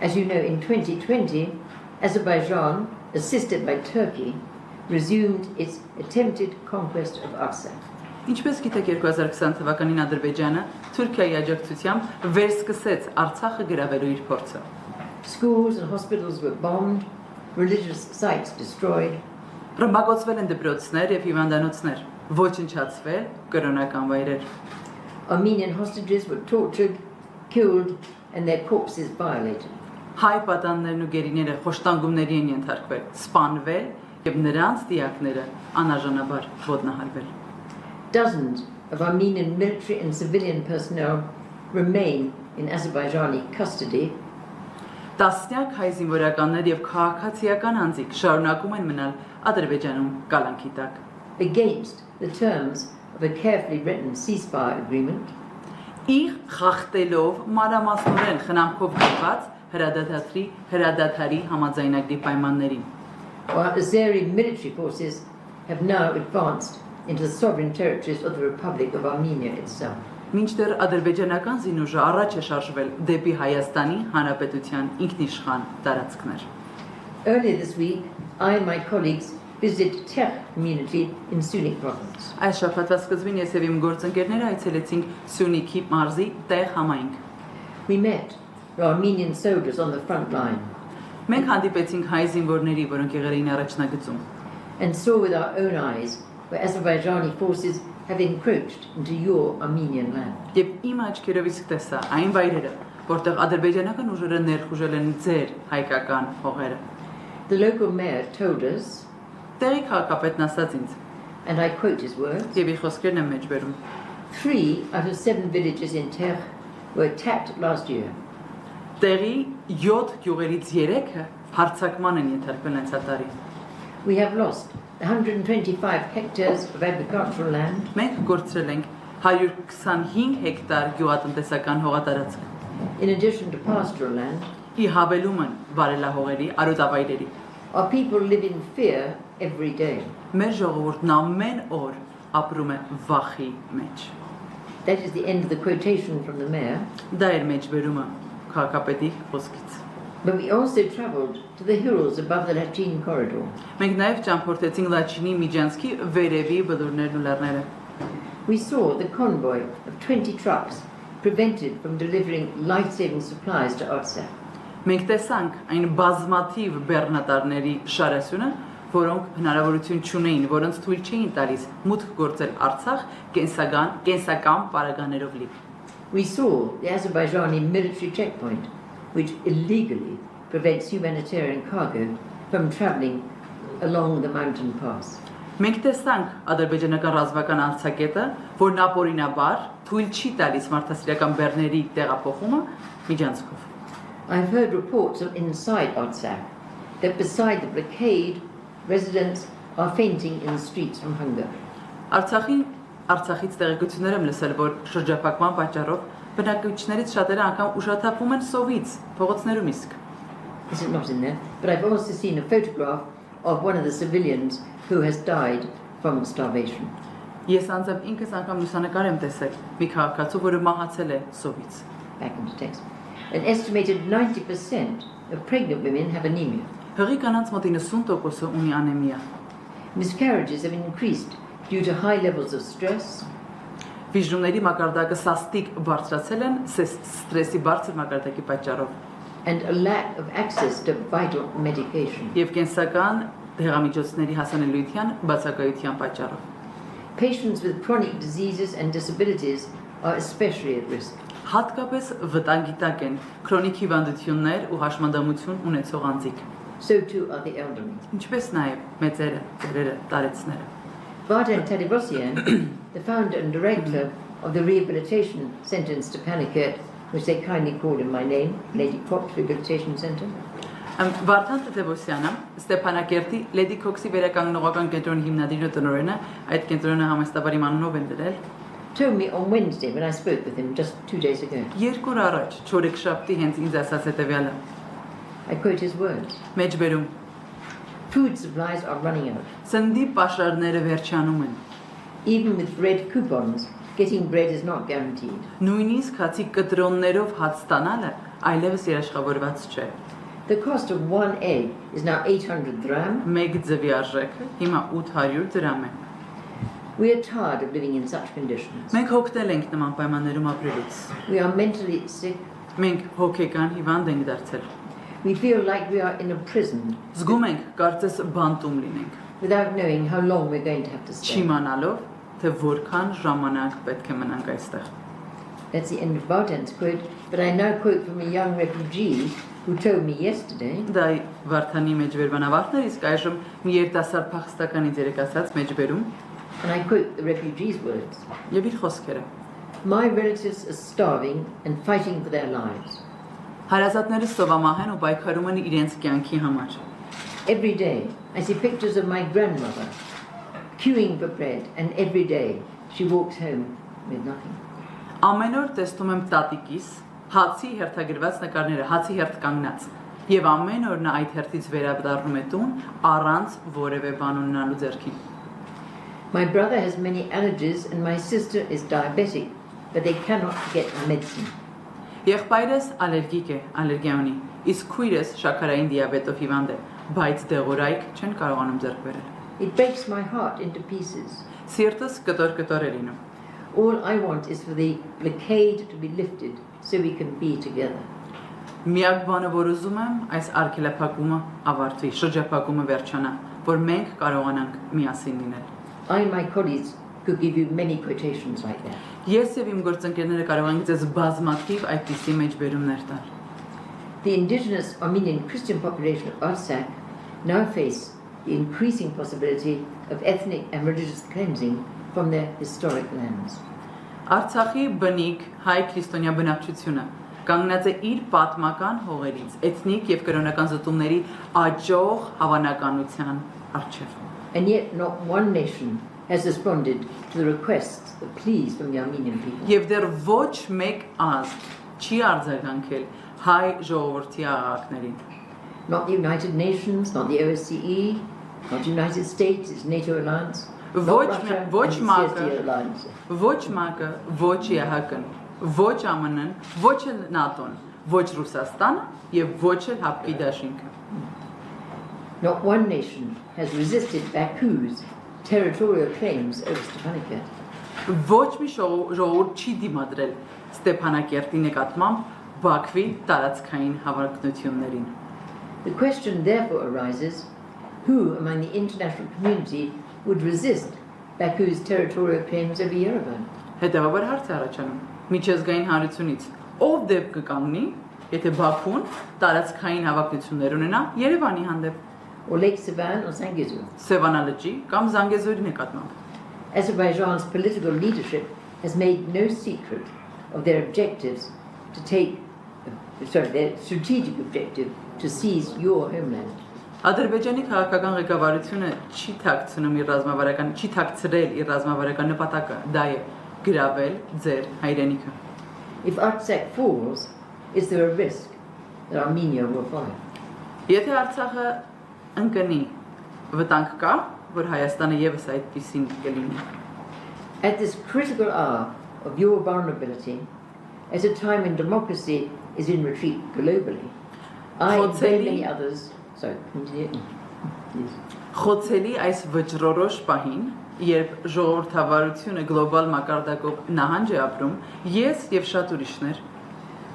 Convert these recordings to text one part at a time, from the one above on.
As you know, in 2020, Azerbaijan, assisted by Turkey, resumed its attempted conquest of Artsakh. Ինչպես գիտեք 2020 թվականին Ադրբեջանը Թուրքիայի աջակցությամբ վերսկսեց Արցախը գրավելու իր փորձը։ Schools and hospitals were bombed, religious sites destroyed. Ռմբակոծվել են դպրոցներ եւ հիվանդանոցներ, ոչնչացվել կրոնական վայրեր։ Armenian hostages were tortured, killed, and their corpses violated. Հայ պատաններն ու գերիները խոշտանգումների են ենթարկվել, սպանվել եւ նրանց դիակները անարժանաբար ոտնահարվել։ Dozens of Armenian military and civilian personnel remain in Azerbaijani custody. Տասնյակ հայ զինվորականներ եւ քաղաքացիական անձիկ շարունակում են մնալ Ադրբեջանում կալանքի տակ։ Against the terms of a carefully written ceasefire agreement. Իր խախտելով մանրամասնորեն խնամքով գրված հրադադարի համաձայնագրի պայմաններին։ While Azeri military forces have now advanced into the sovereign territories of the Republic of Armenia itself. Մինչդեռ ադրբեջանական զինուժը առաջ է շարժվել դեպի Հայաստանի Հանրապետության ինքնիշխան տարածքներ։ Earlier this week, I and my colleagues visited Terek community in Sunik province. Այս շաբաթվա սկզբին ես եւ իմ գործընկերները այցելեցինք Սյունիքի մարզի Տեղ համայնք։ We met the Armenian soldiers on the front line. Մենք հանդիպեցինք հայ զինվորների, որոնք եղել էին առաջնագծում։ And saw with our own eyes where Azerbaijani forces have encroached into your Armenian land. Եվ իմ աչքերովից տեսա այն վայրերը, որտեղ ադրբեջանական ուժերը ներխուժել են ձեր հայկական հողերը։ The local mayor told us, Տեղի քաղաքապետն ասաց ինձ, and I quote his words, եւ իր խոսքերն եմ մեջբերում. 3 out of 7 villages in Terek were attacked last year. Տեղի 7 գյուղերից 3-ը հարձակման են ենթարկվել անցատարի։ We have lost 125 hectares of agricultural land. Մենք կորցրել ենք 125 հեկտար գյուղատնտեսական հողատարածք։ In addition to pastoral land, Ի հավելում են վարելահողերի, արոտավայրերի։ our people live in fear every day. Մեր ժողովուրդն ամեն օր ապրում է վախի մեջ։ That is the end of the quotation from the mayor. Դա էր մեջբերումը քաղաքապետի խոսքից։ But we also travelled to the hills above the Lachin corridor. Մենք նաև ճամփորդեցինք Լաչինի միջանցքի վերևի բլուրներն ու լեռները։ We saw the convoy of 20 trucks prevented from delivering life-saving supplies to Artsakh. Մենք տեսանք այն բազմաթիվ բեռնատարների շարասյունը, որոնք հնարավորություն չունեին, որոնց թույլ չէին տալիս մուտք գործել Արցախ կենսական պարագաներով լի։ We saw the Azerbaijani military checkpoint, which illegally prevents humanitarian cargo from travelling along the mountain pass. Մենք տեսանք ադրբեջանական ռազմական անցակետը, որն ապօրինաբար թույլ չի տալիս մարդասիրական բեռների տեղափոխումը միջանցքով։ I've heard reports of inside Artsakh that beside the blockade, residents are fainting in the streets from hunger. Արցախից տեղեկություններ եմ լսել, որ շրջափակման պատճառով բնակիչներից շատերը անգամ ուշաթափվում են սովից, փողոցներում իսկ։ This is not in there, but I've also seen a photograph of one of the civilians who has died from starvation. Ես անձամբ ինքս անգամ լուսանկար եմ տեսել մի քաղաքացու, որը մահացել է սովից։ Back into text. An estimated 90% of pregnant women have anemia. Հղի կանանց մոտ 90%-ը ունի անեմիա։ Miscarriages have increased due to high levels of stress. Վիժումների մակարդակը սաստիկ բարձրացել են ստրեսի բարձր մակարդակի պատճառով։ And a lack of access to vital medication. Եվ կենսական դեղամիջոցների հասանելիության բացակայության պատճառով։ Patients with chronic diseases and disabilities are especially at risk. Հատկապես վտանգի տակ են քրոնիկ հիվանդություններ ու հաշմանդամություն ունեցող անձիկ։ So too are the elderly. Ինչպես նաև մեծերը, ծերերը, տարեցները։ Vardan Tadevosyan, the founder and director of the rehabilitation center in Stepanakert, which they kindly called in my name, Lady Cox Rehabilitation Center. Վարդան Տետևոսյանը, Ստեփանակերտի Լեդի Քոքսի վերականգնողական կենտրոնի հիմնադիրը տնօրենը, այդ կենտրոնը համեստաբար իմ անունով են դրել, told me on Wednesday when I spoke with him just 2 days ago. Երկու օր առաջ, չորեքշաբթի հենց ինձ ասաց հետևյալը։ I quote his words. Մեջբերում։ Food supplies are running out. Սննդի պաշարները վերջանում են։ Even with red coupons, getting bread is not guaranteed. Նույնիսկ հացի կտրոններով հաց ստանալը այլևս երաշխավորված չէ։ The cost of one egg is now 800 dirham. Մեկ ձվի արժեքը հիմա 800 դրամ է։ We are tired of living in such conditions. Մենք հոգնել ենք նման պայմաններում ապրելուց։ We are mentally sick. Մենք հոգեկան հիվանդ ենք դարձել։ We feel like we are in a prison Զգում ենք, կարծես բանտում լինենք, without knowing how long we're going to have to stay. չիմանալով, թե որքան ժամանակ պետք է մնանք այստեղ։ That's the end of Barton's quote, but I now quote from a young refugee who told me yesterday Դա Վարդանի մեջբերման ավարտն էր, իսկ այժմ մի երիտասարդ փախստականից երեկասած մեջբերում and I quote the refugee's words. եւ իր խոսքերը։ My relatives are starving and fighting for their lives. Հարազատները սովամահ են ու պայքարում են իրենց կյանքի համար։ Every day I see pictures of my grandmother queuing for bread, and every day she walks home with nothing. Ամեն օր տեսնում եմ տատիկիս հացի հերթագրված նկարները, հացի հերթ կանգնած, եւ ամեն օր նա այդ հերթից վերադառնում է տուն առանց որևէ բան ունենալու ձեռքին։ My brother has many allergies and my sister is diabetic, but they cannot get medicine. Եղբայրս ալերգիկ է, ալերգիա ունի, իսկ քույրս շաքարային դիաբետով հիվանդ է, բայց դեղորայք չեն կարողանում ձեռք բերել։ It breaks my heart into pieces. Սիրտս կտոր է լինում։ All I want is for the blockade to be lifted so we can be together. Միակ բանը, որ ուզում եմ, այս արգելափակումը ավարտվի, շրջափակումը վերջանա, որ մենք կարողանանք միասին լինել։ I and my colleagues could give you many quotations like that. Ես եւ իմ գործընկերները կարող ենք ձեզ բազմաթիվ այդպիսի մեջբերումներ տալ։ The indigenous Armenian Christian population of Artsakh now face the increasing possibility of ethnic and religious cleansing from their historic lands. Արցախի բնիկ հայ քրիստոնյա բնակչությունը կանգնած է իր պատմական հողերից, էթնիկ եւ կրոնական զտումների աճող հավանականության առջև։ And yet not one nation has responded to the requests, the pleas from the Armenian people. Եվ դեռ ոչ մեկ ազգ չի արձագանքել հայ ժողովրդի աղաղակներին։ Not the United Nations, not the OSCE, not the United States, its NATO alliance, not Russia and its CSTO alliance. Ոչ ՄԱԿ-ը, ոչ ԵՀԿ-ն, ոչ ԱՄՆ-ն, ոչ էլ ՆԱՏՕ-ն, ոչ Ռուսաստանը եւ ոչ էլ Հապկի դաշինքը։ Not one nation has resisted Baku's territorial claims over Stepanakert. Ոչ մի ժողովուրդ չի դիմադրել Ստեփանակերտի նկատմամբ Բաքվի տարածքային հավակնություններին։ The question therefore arises, who among the international community would resist Baku's territorial claims over Yerevan? Հետևաբար հարց է առաջանում միջազգային հանրությունից ով դեպ կկանգնի, եթե Բաքուն տարածքային հավակնություններ ունենա Երևանի հանդեպ, or Lake Sevan or Zangezur? Սևանա լճի կամ Զանգեզուրի նկատմամբ։ Azerbaijan's political leadership has made no secret of their objectives to take, their strategic objective to seize your homeland. Ադրբեջանի քաղաքական ղեկավարությունը չի թաքցրել իր ռազմավարական նպատակը, դա է գրավել ձեր հայրենիքը։ If Artsakh falls, is there a risk that Armenia will follow? Եթե Արցախը ընկնի, վտանգ կա, որ Հայաստանը եւս այդպիսին կլինի։ At this critical hour of your vulnerability, at a time when democracy is in retreat globally, I and very many others, Խոցելի այս վճռորոշ պահին, երբ ժողովրդավարությունը գլոբալ մակարդակով նահանջ է ապրում, ես եւ շատ ուրիշներ,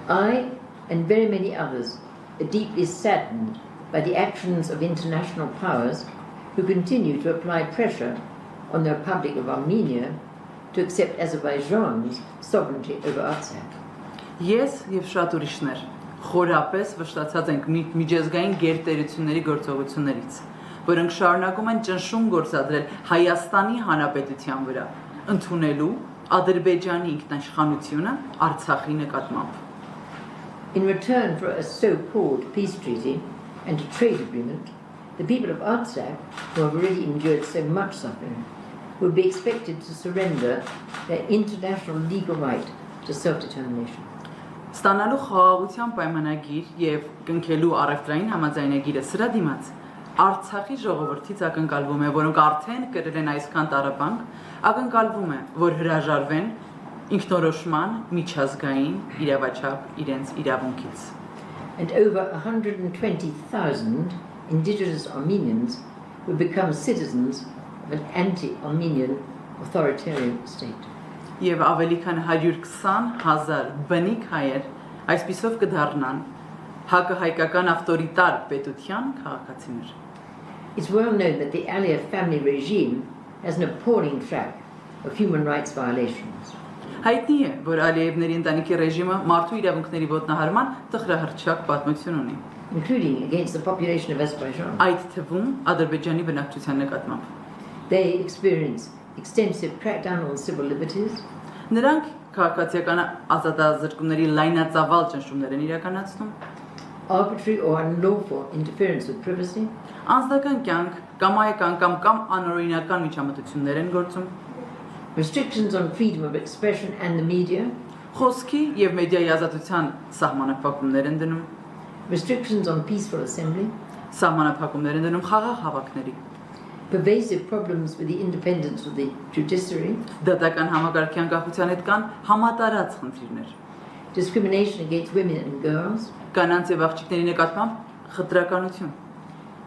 I and very many others are deeply saddened by the actions of international powers who continue to apply pressure on the Republic of Armenia to accept Azerbaijan's sovereignty over Artsakh. Ես եւ շատ ուրիշներ խորապես վշտացած ենք միջազգային գերտերությունների գործողություններից, որոնք շարունակում են ճնշում գործադրել Հայաստանի Հանրապետության վրա, ընդունելու Ադրբեջանի ինքնաշխանությունը Արցախի նկատմամբ։ In return for a so-called peace treaty and a trade agreement, the people of Artsakh, who have already endured so much suffering, will be expected to surrender their international legal right to self-determination. Ստանալու խաղաղության պայմանագիր եւ կնքելու առևտրային համաձայնագիրը սրա դիմաց Արցախի ժողովրդից ակնկալվում է, որոնք արդեն կրել են այսքան տառապանք, ակնկալվում է, որ հրաժարվեն ինքնորոշման միջազգային իրավաչափ իրենց իրավունքից։ and over 120,000 indigenous Armenians would become citizens of an anti-Armenian authoritarian state. Եվ ավելի քան 120,000 բնիկ հայեր այսպիսով կդառնան հայկական ավտորիտար պետության քաղաքացիներ։ It's well known that the Aliyev family regime has an appalling track of human rights violations. Հայտնի է, որ Ալիևների ընտանիքի ռեժիմը մարդու իրավունքների ոտնահարման տխրահռչակ պատմություն ունի, including against the population of Azerbaijan. այդ թվում Ադրբեջանի բնակչության նկատմամբ։ They experience extensive crackdown on civil liberties, Նրանք քաղաքացիական ազատազրկումների լայնածավալ ճնշումներ են իրականացնում, arbitrary or unlawful interference with privacy, անձնական կյանք կամ անօրինական միջամտություններ են գործում, restrictions on freedom of expression and the media, խոսքի եւ մեդիայի ազատության սահմանափակումներ են դնում, restrictions on peaceful assembly, սահմանափակումներ են դնում խաղաղ հավաքների, pervasive problems with the independence of the judiciary, դատական համակարգի անկախության հետ կան համատարած խնդիրներ, discrimination against women and girls, կանանց եւ աղջիկների նկատմամբ խտրականություն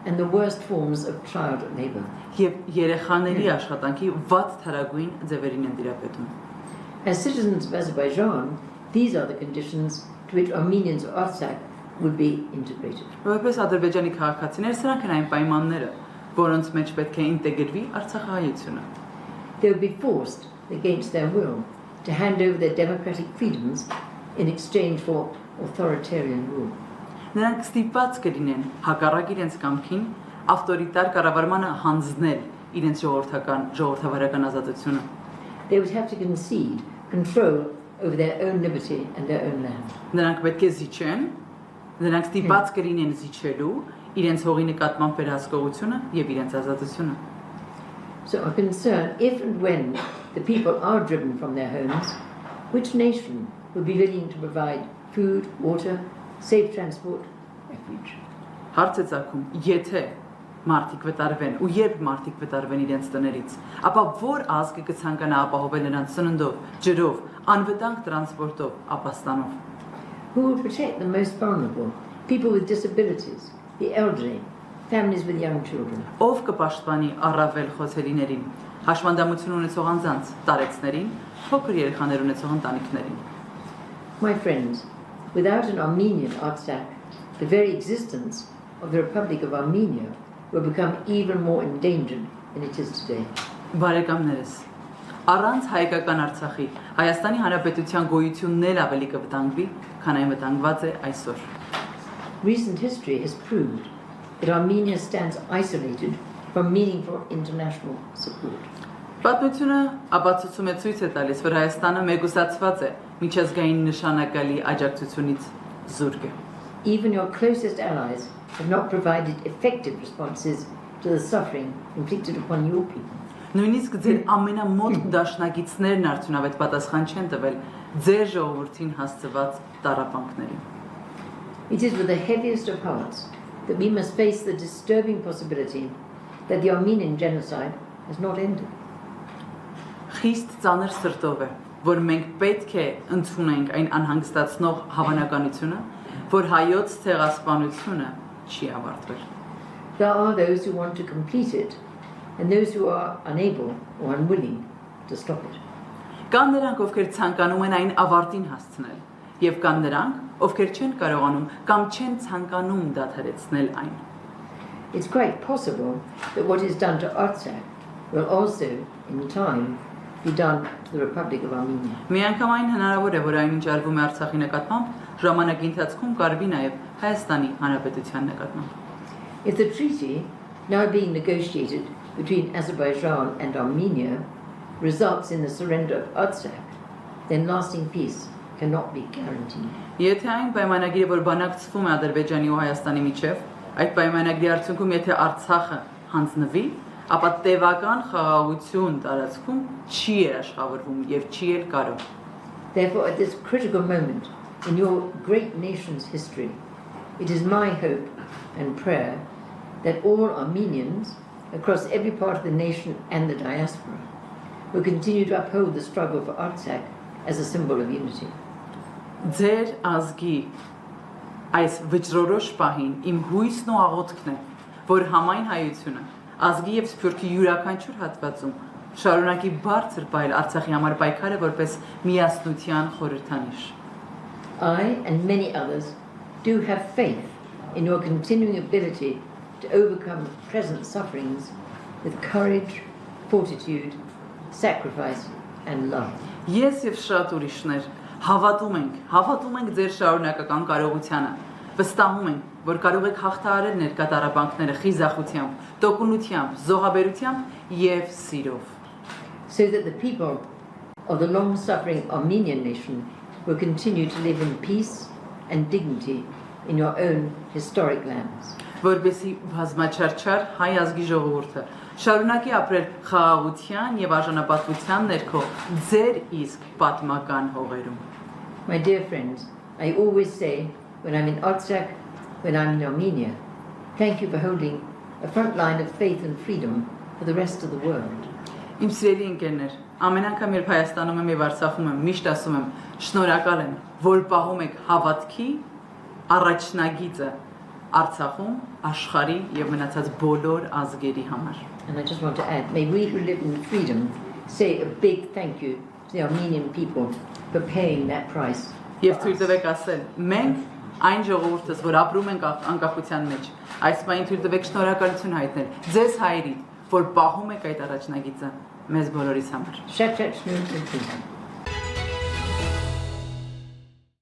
and the worst forms of child labor. եւ երեխաների աշխատանքի վատ թարագույն ձևերին են դիրապետում։ As citizens of Azerbaijan, these are the conditions to which Armenians of Artsakh would be integrated. Որպես Ադրբեջանի քաղաքացիներ սրանք են այն պայմանները, որոնց մեջ պետք է ինտեգրվի Արցախահայությունը։ They would be forced against their will to hand over their democratic freedoms in exchange for authoritarian rule. Նրանք ստիպված կլինեն հակառակ իրենց կամքին ավտորիտար կառավարմանը հանձնել իրենց ժողովրդավարական ազատությունը։ They would have to concede control over their own liberty and their own land. Նրանք պետք է զիջեն, նրանք ստիպված կլինեն զիջելու իրենց հողի նկատմամբ վերահսկողությունը եւ իրենց ազատությունը։ So I'm concerned if and when the people are driven from their homes, which nation will be willing to provide food, water, safe transport, refuge? Հարց է ծագում, եթե մարդիկ վտարվեն ու երբ մարդիկ վտարվեն իրենց տներից, ապա որ ազգը կցանկանա ապահովել նրանց սննդով, ջրով, անվտանգ տրանսպորտով, ապաստանով։ Who will protect the most vulnerable? People with disabilities, the elderly, families with young children. Ով կպաշտպանի առավել խոցելիներին, հաշմանդամություն ունեցող անձանց, տարեցներին, փոքր երեխաներ ունեցող ընտանիքներին։ My friends, without an Armenian Artsakh, the very existence of the Republic of Armenia will become even more endangered than it is today. Բարեկամներս, առանց հայկական Արցախի, Հայաստանի Հանրապետության գոյությունն էլ ավելի կվտանգվի, քան այն վտանգված է այսօր։ Recent history has proved that Armenia stands isolated from meaningful international support. Պատմությունը ապացուցում է ցույց է տալիս, որ Հայաստանը մեկուսացված է միջազգային նշանակալի աջակցությունից զուրկ է։ Even your closest allies have not provided effective responses to the suffering inflicted upon your people. Նույնիսկ ձեր ամենամոտ դաշնակիցներն արդյունավետ պատասխան չեն տվել ձեր ժողովրդին հասցված տառապանքներին։ It is with the heaviest of hearts that we must face the disturbing possibility that the Armenian genocide has not ended. Խիստ ծանր սրտով է, որ մենք պետք է ընդունենք այն անհանգստացնող հավանականությունը, որ հայոց ցեղասպանությունը չի ավարտվել։ There are those who want to complete it and those who are unable or unwilling to stop it. Կան նրանք, ովքեր ցանկանում են այն ավարտին հասցնել, եւ կան նրանք, ովքեր չեն կարողանում կամ չեն ցանկանում դադարեցնել այն։ It's quite possible that what is done to Artsakh will also, in time, be done to the Republic of Armenia. Միանգամայն հնարավոր է, որ այն ինչ արվում է Արցախի նկատմամբ, ժամանակի ընթացքում կարվի նաեւ Հայաստանի Հանրապետության նկատմամբ։ If the treaty now being negotiated between Azerbaijan and Armenia results in the surrender of Artsakh, then lasting peace cannot be guaranteed. Եթե այն պայմանագիրը, որ բանակցվում է Ադրբեջանի ու Հայաստանի միջև, այդ պայմանագրի արդյունքում եթե Արցախը հանձնվի, ապա տևական խաղաղություն տարածքում չի երաշխավորվում եւ չի էլ կարող։ Therefore, at this critical moment in your great nation's history, it is my hope and prayer that all Armenians across every part of the nation and the diaspora will continue to uphold the struggle for Artsakh as a symbol of unity. Ձեր ազգի Այս վճռորոշ պահին իմ հույսն ու աղոթքն է, որ համայն հայությունը, ազգի եւ սփյուռքի յուրաքանչյուր հատվածում շարունակի բարձր պահել Արցախի համար պայքարը որպես միասնության խորհրդանիշ։ I and many others do have faith in your continuing ability to overcome present sufferings with courage, fortitude, sacrifice and love. Ես եւ շատ ուրիշներ հավատում ենք ձեր շարունակական կարողությանը, վստահում ենք, որ կարող եք հաղթահարել ներկա տառապանքները խիզախությամբ, տոկունությամբ, զոհաբերությամբ եւ սիրով, so that the people of the long-suffering Armenian nation will continue to live in peace and dignity in your own historic lands. Որպեսզի բազմաչարչար հայ ազգի ժողովուրդը շարունակի ապրել խաղաղության եւ արժանապատվության ներքո ձեր իսկ պատմական հողերում։ My dear friends, I always say when I'm in Artsakh, when I'm in Armenia, thank you for holding a front line of faith and freedom for the rest of the world. Իմ սիրելի ընկերներ, ամեն անգամ երբ Հայաստանում եմ եւ Արցախում եմ, միշտ ասում եմ, շնորհակալ եմ, որ պահում եք հավատքի առաջնագիծը Արցախում, աշխարհի եւ մնացած բոլոր ազգերի համար։ And I just want to add, may we who live in freedom say a big thank you to the Armenian people for paying that price. Եվ թույլ տվեք ասել, մենք այն ժողովուրդս, որ ապրում ենք անկախության մեջ, այս բանին թույլ տվեք շնորհակալություն հայտնել ձեզ հայրիկ, որ պահում եք այդ առաջնագիծը մեզ բոլորիս համար։ Շատ շնորհակալ եմ։